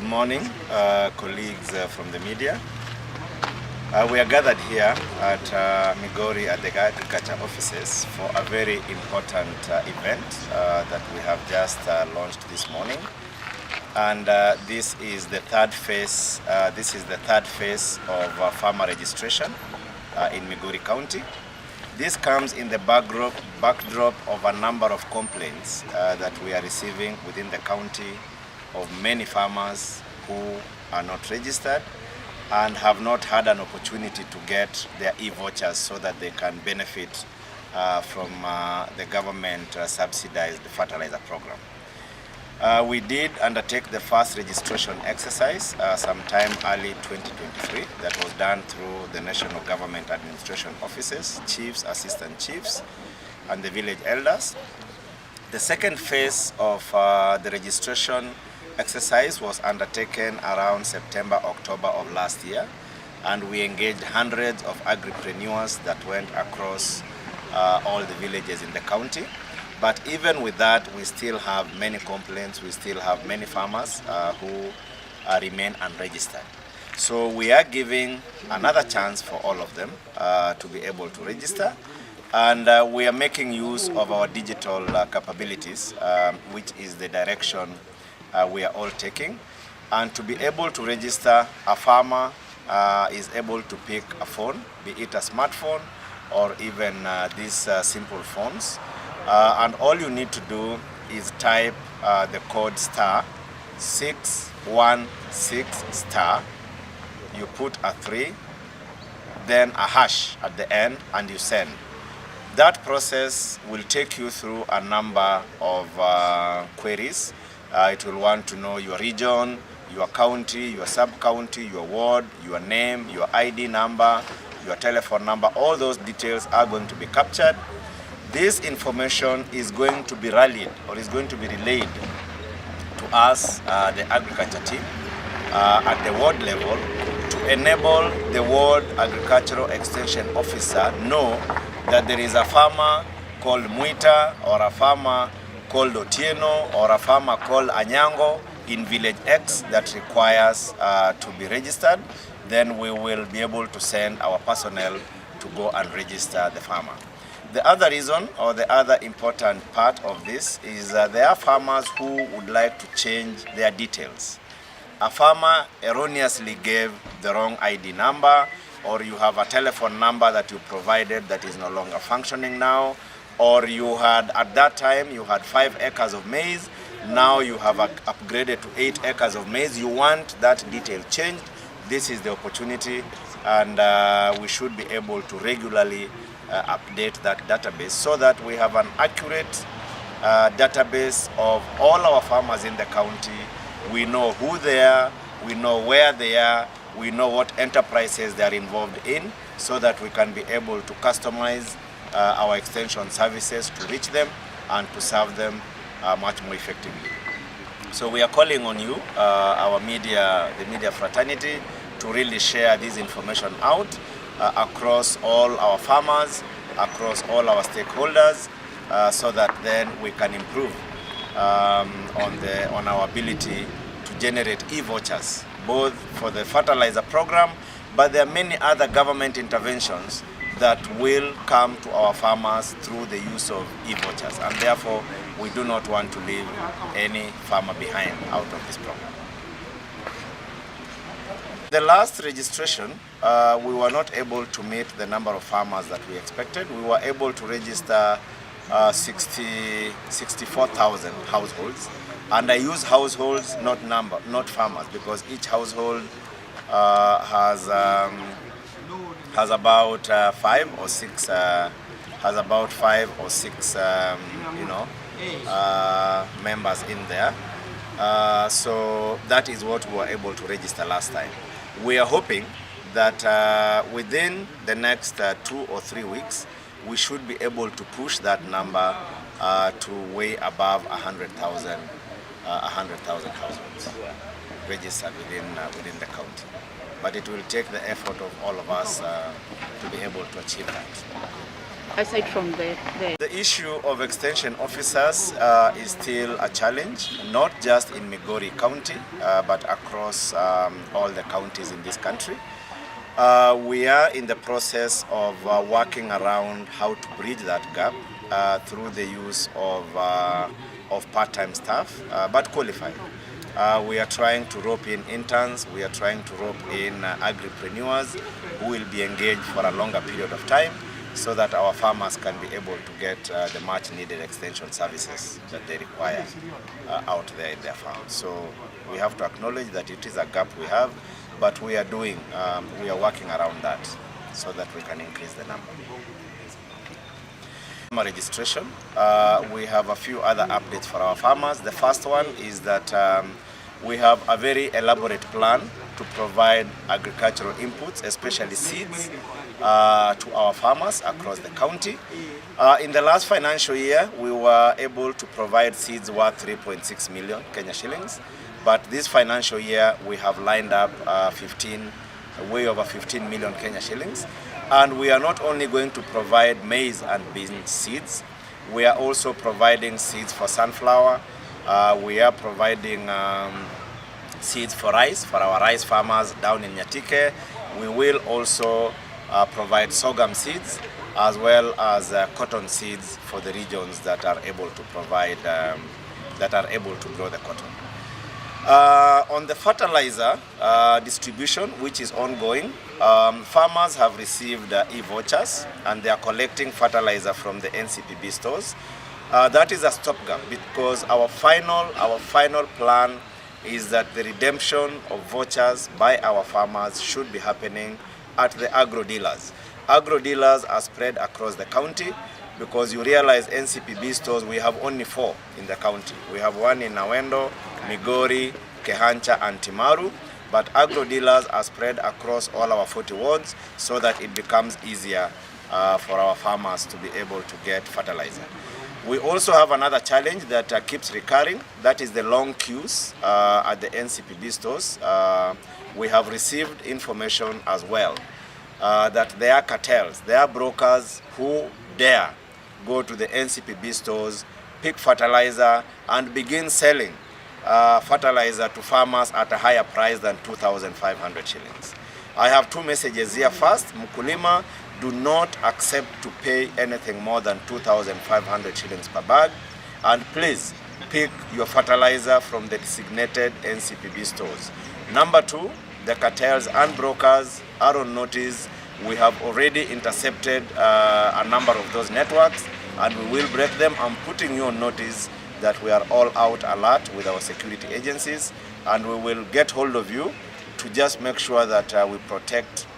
morning, colleagues from the media. We are gathered here at Migori at the Agriculture offices for a very important event that we have just launched this morning. And this is the third phase. Of farmer registration in Migori County. This comes in the backdrop of a number of complaints that we are receiving within the county of many farmers who are not registered and have not had an opportunity to get their e-vouchers so that they can benefit from the government subsidized fertilizer program. We did undertake the first registration exercise sometime early 2023 that was done through the National Government Administration offices, chiefs, assistant chiefs, and the village elders. The second phase of the registration exercise was undertaken around September, October of last year, and we engaged hundreds of agripreneurs that went across all the villages in the county. But even with that, we still have many complaints. We still have many farmers who remain unregistered. So we are giving another chance for all of them to be able to register. And we are making use of our digital capabilities, which is the direction we are all taking. And to be able to register, a farmer is able to pick a phone, be it a smartphone or even these simple phones. And all you need to do is type the code *616*. You put a 3, then a hash at the end, and you send. That process will take you through a number of queries. It will want to know your region, your county, your sub-county, your ward, your name, your ID number, your telephone number. All those details are going to be captured. This information is going to be rallied or is going to be relayed to us, the agriculture team, at the ward level to enable the ward agricultural extension officer know that there is a farmer called Muita or a farmer called Otieno or a farmer called Anyango in village X that requires to be registered. Then we will be able to send our personnel to go and register the farmer. The other reason or the other important part of this is there are farmers who would like to change their details. A farmer erroneously gave the wrong ID number, or you have a telephone number that you provided that is no longer functioning now, or you had at that time you had 5 acres of maize, now you have upgraded to 8 acres of maize. You want that detail changed. This is the opportunity, and we should be able to regularly update that database so that we have an accurate database of all our farmers in the county. We know who they are, we know where they are, we know what enterprises they are involved in, so that we can be able to customize our extension services to reach them and to serve them much more effectively. So we are calling on you, our media, the media fraternity, to really share this information out across all our farmers, across all our stakeholders, so that then we can improve on our ability to generate e-vouchers, both for the fertilizer program, but there are many other government interventions that will come to our farmers through the use of e-vouchers, and therefore we do not want to leave any farmer behind out of this program. The last registration, we were not able to meet the number of farmers that we expected. We were able to register 64,000 households, and I use households, not farmers, because each household has about 5 or 6 members in there. So that is what we were able to register last time. We are hoping that within the next 2 or 3 weeks, we should be able to push that number to way above 100,000 households registered within the county. But it will take the effort of all of us to be able to achieve that. aside from The issue of extension officers is still a challenge, not just in Migori County, but across all the counties in this country. We are in the process of working around how to bridge that gap through the use of part-time staff, but qualified. We are trying to rope in interns, we are trying to rope in agripreneurs who will be engaged for a longer period of time so that our farmers can be able to get the much needed extension services that they require out there in their farms. So we have to acknowledge that it is a gap we have, but we are working around that so that we can increase the number. Registration, we have a few other updates for our farmers. The first one is that we have a very elaborate plan to provide agricultural inputs, especially seeds, to our farmers across the county. In the last financial year, we were able to provide seeds worth 3.6 million Kenya shillings. But this financial year, we have lined up way over 15 million Kenya shillings. And we are not only going to provide maize and bean seeds, we are also providing seeds for sunflower. We are providing seeds for rice, for our rice farmers down in Nyatike. We will also provide sorghum seeds as well as cotton seeds for the regions that are able to provide, that are able to grow the cotton. On the fertilizer distribution, which is ongoing, farmers have received e-vouchers and they are collecting fertilizer from the NCPB stores. That is a stopgap because our final plan is that the redemption of vouchers by our farmers should be happening at the agro dealers. Agro dealers are spread across the county because you realize NCPB stores, we have only 4 in the county. We have one in Awendo, Migori, Kehancha and Timaru, but agro dealers are spread across all our 40 wards so that it becomes easier for our farmers to be able to get fertilizer. We also have another challenge that keeps recurring, that is the long queues at the NCPB stores. We have received information as well that there are cartels, there are brokers who dare go to the NCPB stores, pick fertilizer and begin selling fertilizer to farmers at a higher price than 2,500 shillings. I have 2 messages here. First, Mkulima, do not accept to pay anything more than 2,500 shillings per bag, and please pick your fertilizer from the designated NCPB stores. Number 2, the cartels and brokers are on notice. We have already intercepted a number of those networks and we will break them. I'm putting you on notice that we are all out alert with our security agencies, and we will get hold of you to just make sure that we protect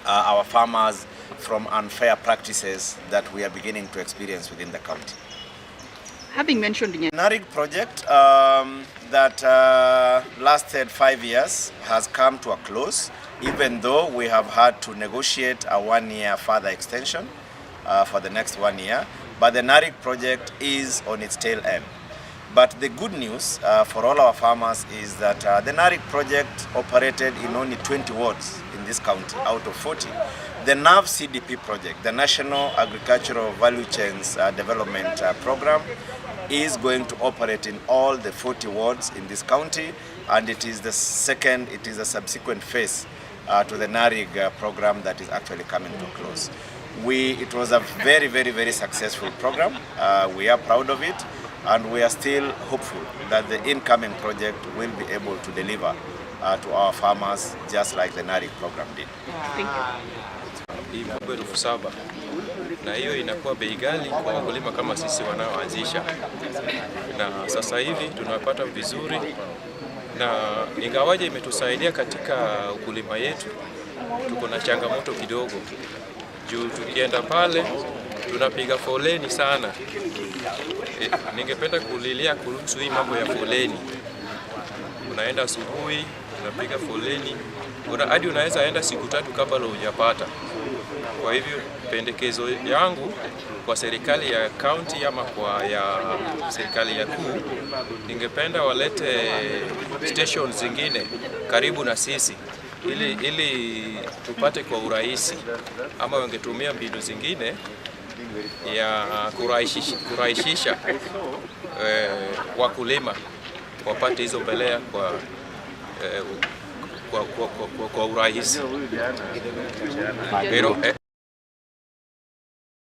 our farmers from unfair practices that we are beginning to experience within the county. Having mentioned the NARIG project that lasted 5 years has come to a close, even though we have had to negotiate a 1-year further extension for the next 1 year. But the NARIG project is on its tail end. But the good news for all our farmers is that the NARIG project operated in only 20 wards in this county out of 40. The NAV CDP project, the National Agricultural Value Chains Development Program, is going to operate in all the 40 wards in this county, and it is a subsequent phase to the NARIG program that is actually coming to a close. It was a very, very, very successful program. We are proud of it, and we are still hopeful that the incoming project will be able to deliver to our farmers just like the NARIG program did. Thank you. 7,000 na hiyo inakuwa bei ghali kwa wakulima kama sisi wanaoanzisha, na sasa hivi tunapata vizuri, na ingawaje imetusaidia katika ukulima yetu, tuko na changamoto kidogo juu tukienda pale tunapiga foleni sana. Ningependa kulilia kuhusu hii mambo ya foleni. Unaenda asubuhi, unapiga foleni, hadi unaweza enda siku 3 kabla hujapata. Kwa hivyo pendekezo yangu kwa serikali ya county ama kwa ya serikali ya kuu, ningependa walete stations zingine karibu na sisi ili tupate kwa urahisi, ama wangetumia mbinu zingine ya kurahisisha wakulima wapate hizo mbolea kwa urahisi.